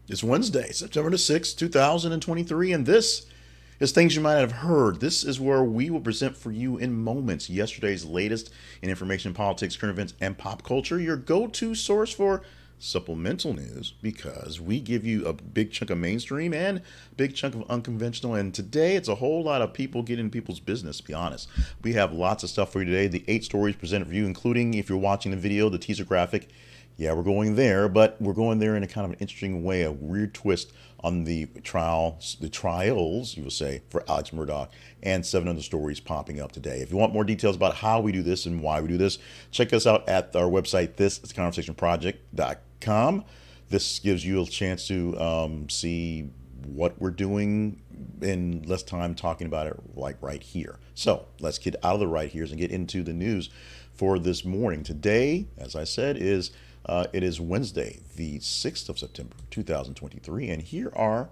It's Wednesday, September the 6th, 2023, and this is Things You Might Have Heard. This is where we will present for you in moments yesterday's latest in information, politics, current events, and pop culture, your go to source for supplemental news because we give you a big chunk of mainstream and a big chunk of unconventional. And today it's a whole lot of people getting people's business, to be honest. We have lots of stuff for you today. The 8 stories presented for you, including, if you're watching the video, the teaser graphic. Yeah, we're going there, but we're going there in a kind of an interesting way, a weird twist on the trials, you will say, for Alex Murdaugh and 7 other stories popping up today. If you want more details about how we do this and why we do this, check us out at our website, thisisconversationproject.com. This gives you a chance to see what we're doing in less time talking about it like right here. So let's get out of the right here's and get into the news for this morning. Today, as I said, it is Wednesday, the 6th of September, 2023, and here are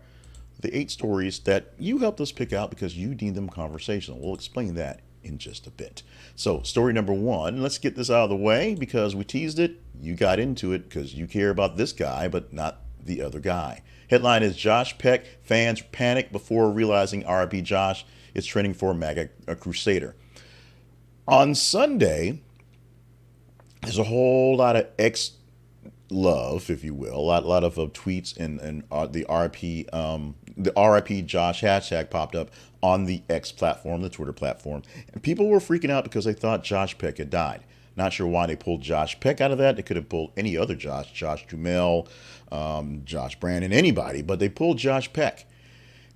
the 8 stories that you helped us pick out because you deemed them conversational. We'll explain that in just a bit. So, story number 1, let's get this out of the way because we teased it. You got into it because you care about this guy, but not the other guy. Headline is Josh Peck, fans panic before realizing RIP Josh is trending for MAGA crusader. On Sunday, there's a whole lot of love, if you will, a lot of tweets and the RIP Josh hashtag popped up on the X platform, the Twitter platform, and people were freaking out because they thought Josh Peck had died. Not sure why they pulled Josh Peck out of that. They could have pulled any other Josh Dumel, Josh Brandon, anybody, but they pulled Josh Peck.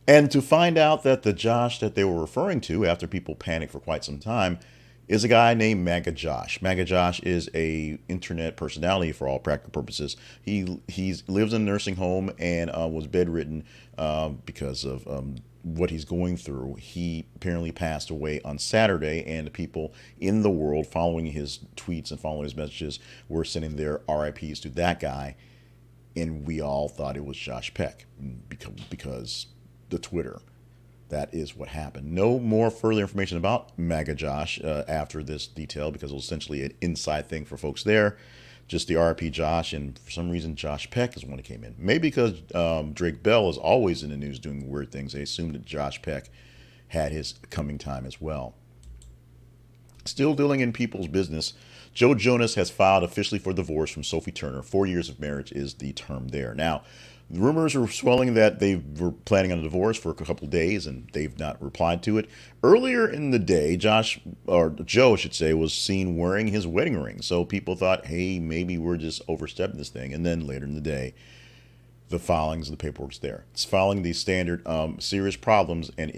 And to find out that the Josh that they were referring to, after people panicked for quite some time, is a guy named MAGA Josh. MAGA Josh is a internet personality for all practical purposes. He lives in a nursing home and was bedridden because of what he's going through. He apparently passed away on Saturday, and the people in the world following his tweets and following his messages were sending their RIPs to that guy, and we all thought it was Josh Peck because the Twitter. That is what happened. No more further information about MAGA Josh after this detail because it was essentially an inside thing for folks there. Just the RP Josh, and for some reason Josh Peck is the one that came in. Maybe because Drake Bell is always in the news doing weird things. They assumed that Josh Peck had his coming time as well. Still dealing in people's business, Joe Jonas has filed officially for divorce from Sophie Turner. 4 years of marriage is the term there. Now, the rumors are swelling that they were planning on a divorce for a couple of days and they've not replied to it. Earlier in the day, Joe, I should say, was seen wearing his wedding ring. So people thought, hey, maybe we're just overstepping this thing. And then later in the day, the filings and the paperwork's there. It's filing the standard serious problems and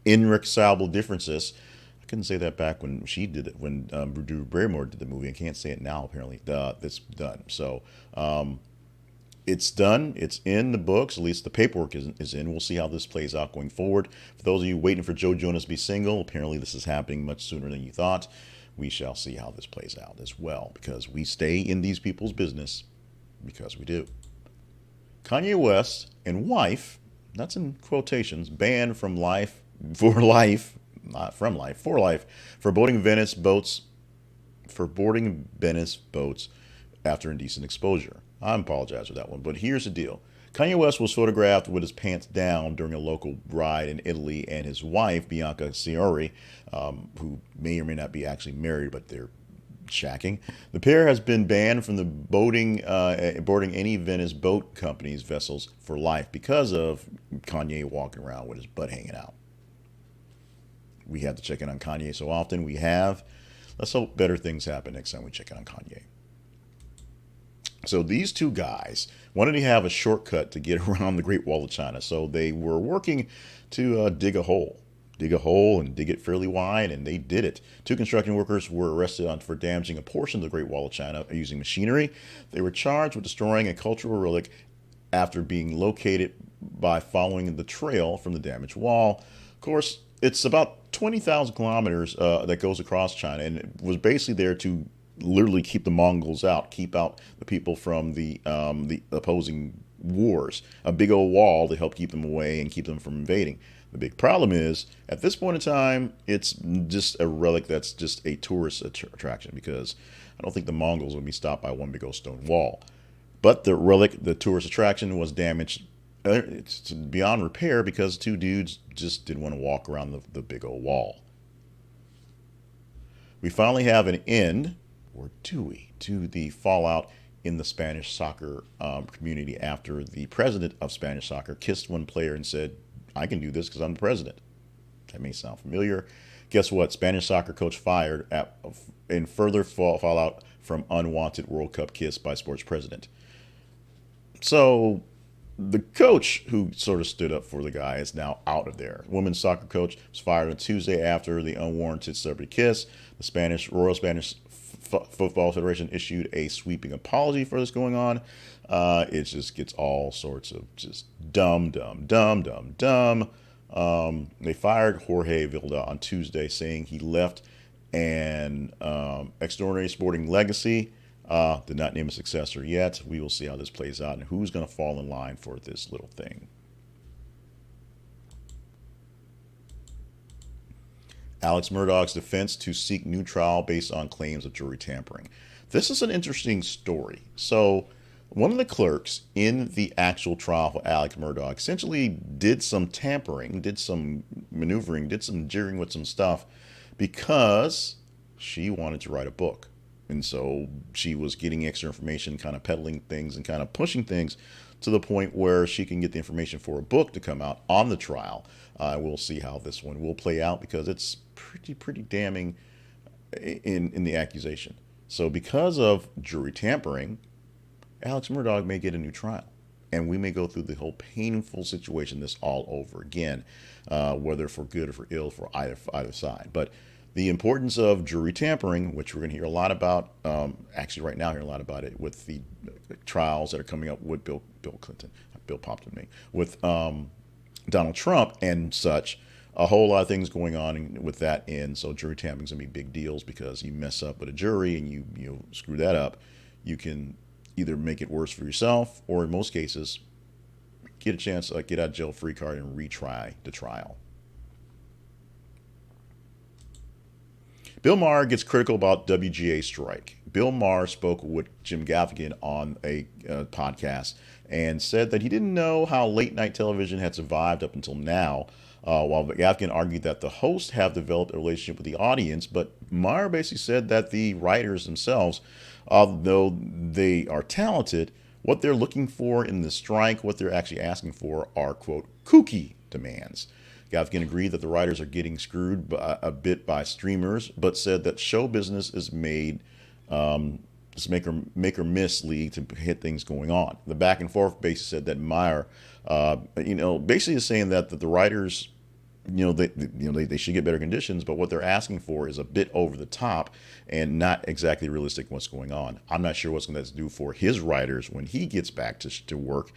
irreconcilable differences. I couldn't say that back when she did it, when Drew Barrymore did the movie. I can't say it now, apparently. It's done. So, it's done. It's in the books. At least the paperwork is in. We'll see how this plays out going forward. For those of you waiting for Joe Jonas to be single, apparently this is happening much sooner than you thought. We shall see how this plays out as well because we stay in these people's business because we do. Kanye West and wife, that's in quotations, banned from life for life, not from life, for life, for boarding Venice boats after indecent exposure. I apologize for that one, but here's the deal. Kanye West was photographed with his pants down during a local ride in Italy, and his wife, Bianca Ciori, who may or may not be actually married, but they're shacking. The pair has been banned from the boarding any Venice boat company's vessels for life because of Kanye walking around with his butt hanging out. We have to check in on Kanye so often. We have. Let's hope better things happen next time we check in on Kanye. So these two guys wanted to have a shortcut to get around the Great Wall of China. So they were working to dig a hole and dig it fairly wide, and they did it. 2 construction workers were arrested for damaging a portion of the Great Wall of China using machinery. They were charged with destroying a cultural relic after being located by following the trail from the damaged wall. Of course, it's about 20,000 kilometers that goes across China, and it was basically there to literally keep the Mongols out, keep out the people from the opposing wars. A big old wall to help keep them away and keep them from invading. The big problem is, at this point in time, it's just a relic that's just a tourist attraction because I don't think the Mongols will be stopped by one big old stone wall. But the relic, the tourist attraction, was damaged. It's beyond repair because two dudes just didn't want to walk around the big old wall. We finally have an end, or do we, to the fallout in the Spanish soccer community after the president of Spanish soccer kissed one player and said, "I can do this because I'm the president." That may sound familiar. Guess what? Spanish soccer coach fired in further fallout from unwanted World Cup kiss by sports president. So the coach who sort of stood up for the guy is now out of there. Women's soccer coach was fired on Tuesday after the unwarranted celebrity kiss. The Royal Spanish Football Federation issued a sweeping apology for this going on. It just gets all sorts of just dumb. They fired Jorge Vilda on Tuesday, saying he left an extraordinary sporting legacy. Did not name a successor yet. We will see how this plays out and who's going to fall in line for this little thing. Alex Murdaugh's defense to seek new trial based on claims of jury tampering. This is an interesting story. So one of the clerks in the actual trial for Alex Murdaugh essentially did some tampering, did some maneuvering, did some jiggering with some stuff because she wanted to write a book. And so she was getting extra information, kind of peddling things and kind of pushing things to the point where she can get the information for a book to come out on the trial. We'll see how this one will play out because it's pretty damning in the accusation. So because of jury tampering, Alex Murdaugh may get a new trial. And we may go through the whole painful situation this all over again, whether for good or for ill for either side. But the importance of jury tampering, which we're going to hear a lot about, actually right now, hear a lot about it with the trials that are coming up with Bill popped in me, with Donald Trump and such. A whole lot of things going on with that end. So jury tampering is going to be big deals because you mess up with a jury and you screw that up, you can either make it worse for yourself or in most cases get a chance to get out of jail free card and retry the trial. Bill Maher gets critical about WGA strike. Bill Maher spoke with Jim Gaffigan on a podcast and said that he didn't know how late night television had survived up until now, while Gaffigan argued that the hosts have developed a relationship with the audience. But Maher basically said that the writers themselves, although they are talented, what they're looking for in the strike, what they're actually asking for are, quote, kooky demands. Gaffigan agreed that the writers are getting screwed a bit by streamers, but said that show business is made this make or miss league to hit things going on. The back and forth basically said that Maher, basically is saying that the writers, they should get better conditions, but what they're asking for is a bit over the top and not exactly realistic what's going on. I'm not sure what's going to do for his writers when he gets back to work,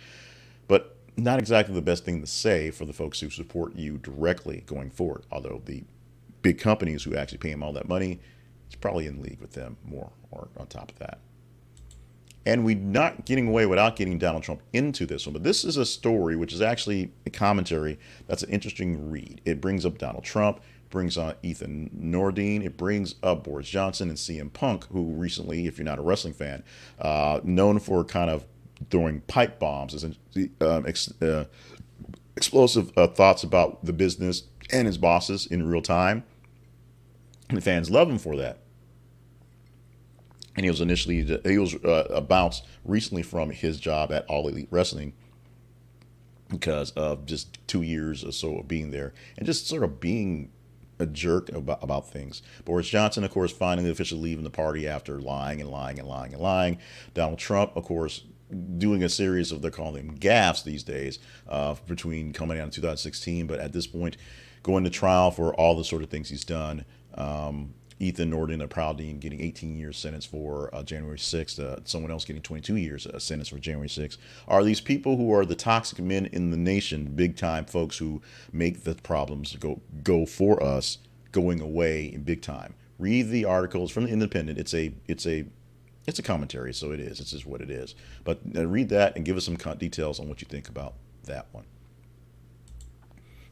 but not exactly the best thing to say for the folks who support you directly going forward. Although the big companies who actually pay him all that money, it's probably in league with them more or on top of that. And we're not getting away without getting Donald Trump into this one. But this is a story which is actually a commentary that's an interesting read. It brings up Donald Trump, brings on Ethan Nordine, it brings up Boris Johnson and CM Punk, who recently, if you're not a wrestling fan, known for kind of throwing pipe bombs, explosive thoughts about the business and his bosses in real time. And the fans love him for that. And he was bounced recently from his job at All Elite Wrestling because of just 2 years or so of being there and just sort of being a jerk about things. Boris Johnson, of course, finally officially leaving the party after lying. Donald Trump, of course, doing a series of, they're calling them gaffes these days, between coming out in 2016, but at this point, going to trial for all the sort of things he's done. Ethan Nordine, a proud dean, getting 18 years sentence for January 6th. Someone else getting 22 years sentence for January 6th. Are these people who are the toxic men in the nation, big time folks who make the problems go for us, going away in big time? Read the articles from the Independent. It's a commentary, so it is. It's just what it is. But read that and give us some details on what you think about that one.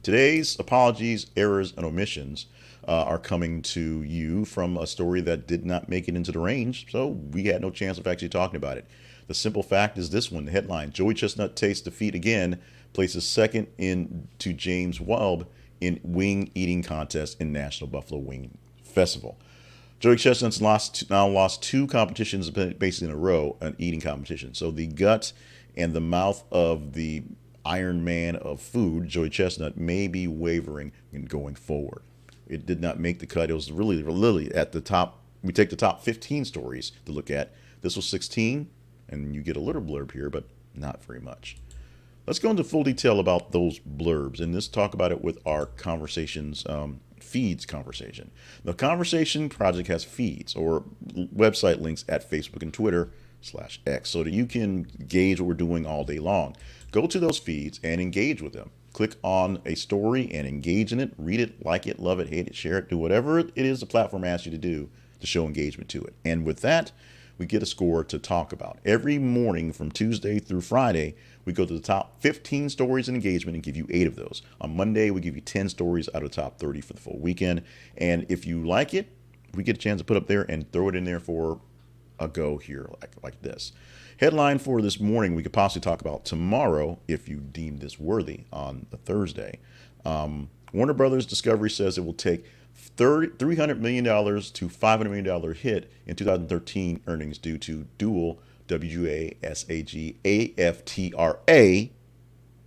Today's apologies, errors, and omissions are coming to you from a story that did not make it into the range, so we had no chance of actually talking about it. The simple fact is this one, the headline: Joey Chestnut takes defeat again, places second in to James Webb in wing eating contest in National Buffalo Wing Festival. Joey Chestnut's now lost two competitions basically in a row, an eating competition. So the gut and the mouth of the Iron Man of food, Joey Chestnut, may be wavering in going forward. It did not make the cut. It was really at the top. We take the top 15 stories to look at. This was 16, and you get a little blurb here, but not very much. Let's go into full detail about those blurbs, and let's talk about it with our conversations feeds conversation. The Conversation Project has feeds or website links at Facebook and Twitter/X so that you can gauge what we're doing all day long. Go to those feeds and engage with them. Click on a story and engage in it. Read it, like it, love it, hate it, share it, do whatever it is the platform asks you to do to show engagement to it. And with that, we get a score to talk about. Every morning from Tuesday through Friday, we go to the top 15 stories in engagement and give you 8 of those. On Monday, we give you 10 stories out of the top 30 for the full weekend. And if you like it, we get a chance to put up there and throw it in there for a go here like this. Headline for this morning, we could possibly talk about tomorrow if you deem this worthy on a Thursday. Warner Brothers Discovery says it will take $300 million to $500 million hit in 2013 earnings due to dual WGA-SAG-AFTRA,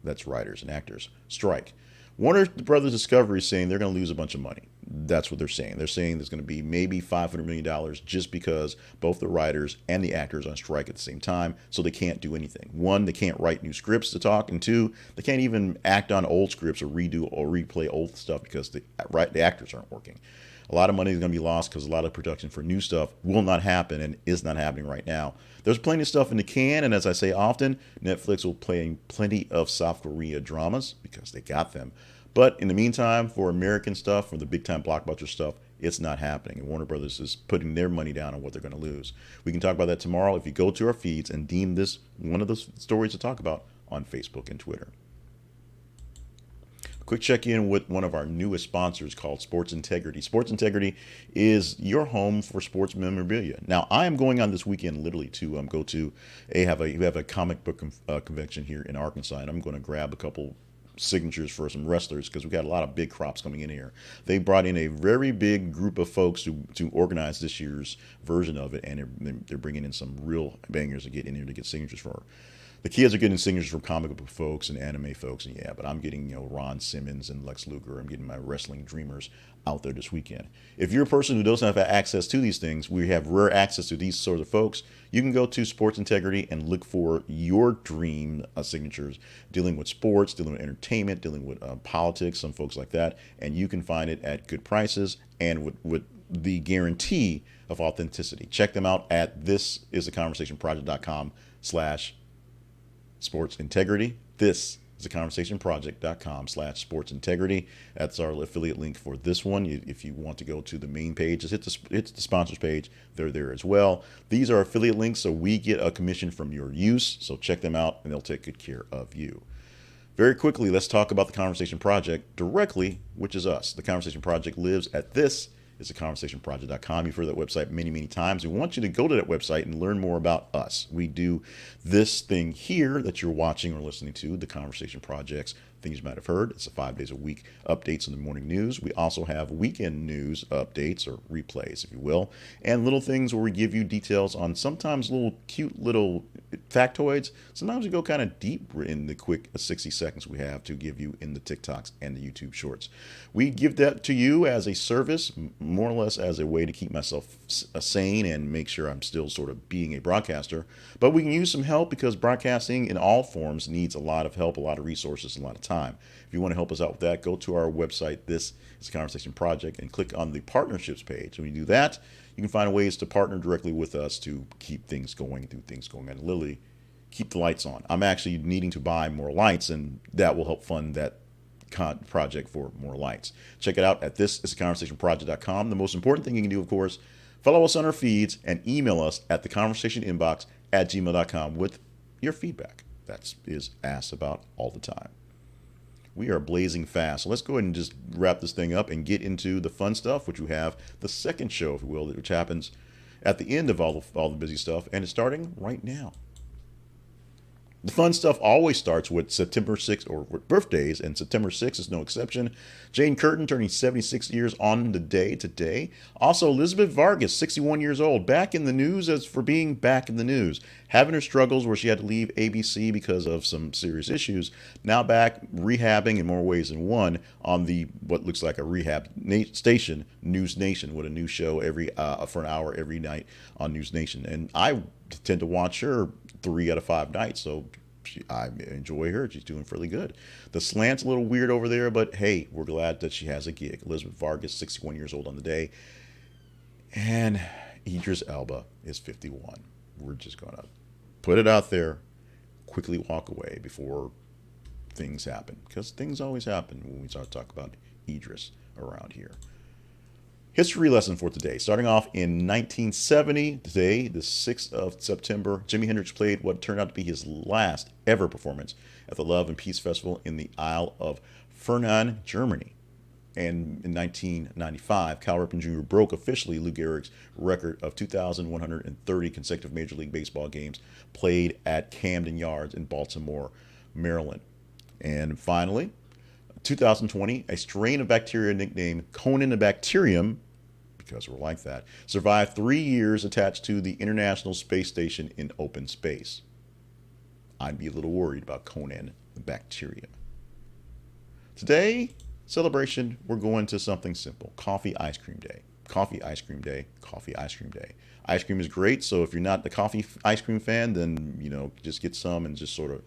that's writers and actors, strike. Warner Brothers Discovery is saying they're going to lose a bunch of money. That's what they're saying. They're saying there's going to be maybe $500 million just because both the writers and the actors are on strike at the same time, so they can't do anything. One, they can't write new scripts to talk, and two, they can't even act on old scripts or redo or replay old stuff because the actors aren't working. A lot of money is going to be lost because a lot of production for new stuff will not happen and is not happening right now. There's plenty of stuff in the can, and as I say often, Netflix will play plenty of South Korea dramas because they got them. But in the meantime, for American stuff, for the big-time blockbuster stuff, it's not happening. And Warner Brothers is putting their money down on what they're going to lose. We can talk about that tomorrow if you go to our feeds and deem this one of the stories to talk about on Facebook and Twitter. A quick check-in with one of our newest sponsors called Sports Integrity. Sports Integrity is your home for sports memorabilia. Now, I am going on this weekend literally to go to we have a comic book convention here in Arkansas, and I'm going to grab a couple signatures for some wrestlers because we've got a lot of big crops coming in here. They brought in a very big group of folks to organize this year's version of it, and they're bringing in some real bangers to get in here to get signatures for. The kids are getting signatures from comic book folks and anime folks, and but I'm getting Ron Simmons and Lex Luger. I'm getting my wrestling dreamers out there this weekend. If you're a person who doesn't have access to these things, we have rare access to these sort of folks. You can go to Sports Integrity and look for your dream signatures, dealing with sports, dealing with entertainment, dealing with politics, some folks like that, and you can find it at good prices and with the guarantee of authenticity. Check them out at thisisaconversationproject.com/sports integrity. This is theconversationproject.com/sports integrity. That's our affiliate link for this one. If you want to go to the main page, just hit the sponsors page. They're there as well. These are affiliate links, so we get a commission from your use. So check them out, and they'll take good care of you. Very quickly, let's talk about the Conversation Project directly, which is us. The Conversation Project lives at thisisaconversationproject.com. You've heard that website many, many times. We want you to go to that website and learn more about us. We do this thing here that you're watching or listening to, the Conversation Project's things you might have heard. It's a 5 days a week updates in the morning news. We also have weekend news updates or replays, if you will, and little things where we give you details on sometimes little cute little factoids. Sometimes we go kind of deep in the quick 60 seconds we have to give you in the TikToks and the YouTube shorts. We give that to you as a service, more or less as a way to keep myself sane and make sure I'm still sort of being a broadcaster. But we can use some help because broadcasting in all forms needs a lot of help, a lot of resources, a lot of time. If you want to help us out with that, go to our website, This is a Conversation Project, and click on the partnerships page. When you do that, you can find ways to partner directly with us to keep things going, and literally keep the lights on. I'm actually needing to buy more lights, and that will help fund that project for more lights. Check it out at thisisaconversationproject.com. The most important thing you can do, of course, follow us on our feeds and email us at theconversationinbox@gmail.com with your feedback. That is asked about all the time. We are blazing fast, so let's go ahead and just wrap this thing up and get into the fun stuff, which we have the second show, if you will, which happens at the end of all the busy stuff, and it's starting right now. The fun stuff always starts with September 6th or with birthdays, and September 6th is no exception. Jane Curtin turning 76 years on the day today. Also, Elizabeth Vargas, 61 years old, back in the news as for being back in the news. Having her struggles where she had to leave ABC because of some serious issues. Now back rehabbing in more ways than one on the what looks like a rehab station, News Nation, with a new show every for an hour every night on News Nation. And I tend to watch her 3 out of 5 nights, so I enjoy her. She's doing fairly good. The slant's a little weird over there, but hey, we're glad that she has a gig. Elizabeth Vargas, 61 years old on the day, and Idris Elba is 51. We're just gonna put it out there, quickly walk away before things happen, because things always happen when we start talking about Idris around here. History lesson for today. Starting off in 1970, today, the 6th of September, Jimi Hendrix played what turned out to be his last ever performance at the Love and Peace Festival in the Isle of Fernand, Germany. And in 1995, Cal Ripken Jr. broke officially Lou Gehrig's record of 2,130 consecutive Major League Baseball games played at Camden Yards in Baltimore, Maryland. And finally, 2020, a strain of bacteria nicknamed Conenobacterium, because we're like that, survived 3 years attached to the International Space Station in open space. I'd be a little worried about Conenobacteria. Today, celebration, we're going to something simple. Coffee ice cream day. Coffee ice cream day. Coffee ice cream day. Ice cream is great, so if you're not the coffee ice cream fan, then, just get some and just sort of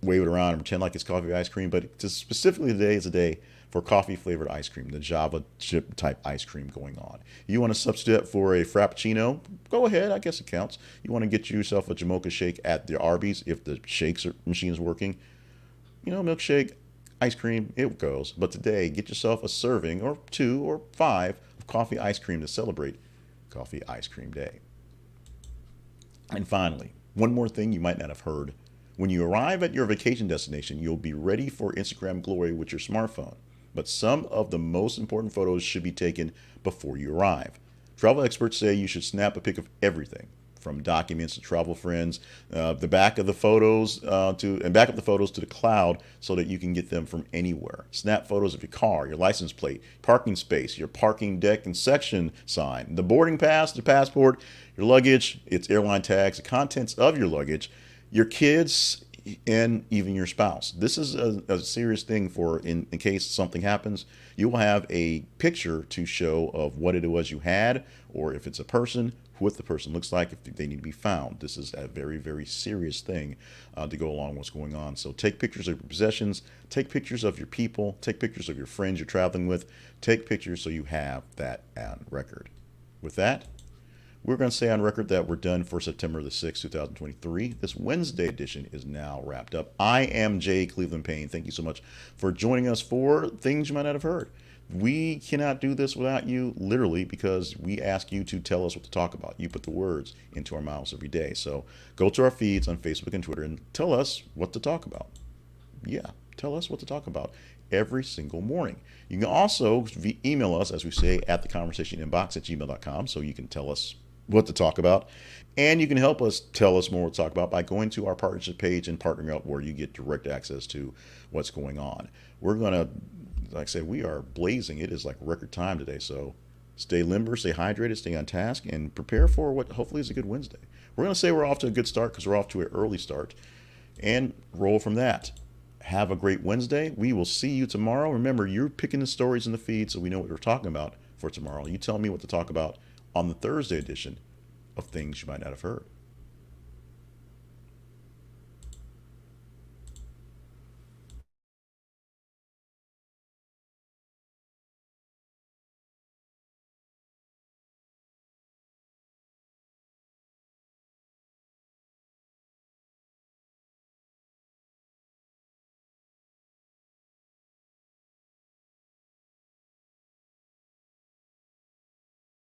wave it around and pretend like it's coffee ice cream. But just specifically today is a day for coffee flavored ice cream, the Java chip type ice cream going on. You want to substitute for a Frappuccino? Go ahead, I guess it counts. You want to get yourself a Jamocha shake at the Arby's if the machine is working. Milkshake, ice cream, it goes. But today, get yourself a serving or 2 or 5 of coffee ice cream to celebrate Coffee Ice Cream Day. And finally, one more thing you might not have heard. When you arrive at your vacation destination, you'll be ready for Instagram glory with your smartphone. But some of the most important photos should be taken before you arrive. Travel experts say you should snap a pic of everything, from documents to travel friends, back up the photos to the cloud so that you can get them from anywhere. Snap photos of your car, your license plate, parking space, your parking deck and section sign, the boarding pass, the passport, your luggage, its airline tags, the contents of your luggage, your kids, and even your spouse. This is a serious thing for in case something happens. You will have a picture to show of what it was you had, or if it's a person, what the person looks like, if they need to be found. This is a very, very serious thing to go along with what's going on. So take pictures of your possessions, take pictures of your people, take pictures of your friends you're traveling with, take pictures so you have that on record. With that, we're going to say on record that we're done for September the 6th, 2023. This Wednesday edition is now wrapped up. I am Jay Cleveland Payne. Thank you so much for joining us for Things You Might Not Have Heard. We cannot do this without you, literally, because we ask you to tell us what to talk about. You put the words into our mouths every day. So go to our feeds on Facebook and Twitter and tell us what to talk about. Yeah, tell us what to talk about every single morning. You can also email us, as we say, at theconversationinbox@gmail.com, so you can tell us what to talk about, and you can help us tell us more what to talk about by going to our partnership page and partnering up, where you get direct access to what's going on. We're gonna, like I said, we are blazing. It is like record time today, so stay limber, stay hydrated, stay on task, and prepare for what hopefully is a good Wednesday. We're gonna say we're off to a good start because we're off to an early start, and roll from that. Have a great Wednesday. We will see you tomorrow. Remember, you're picking the stories in the feed, so we know what we're talking about for tomorrow. You tell me what to talk about on the Thursday edition of Things You Might Not Have Heard.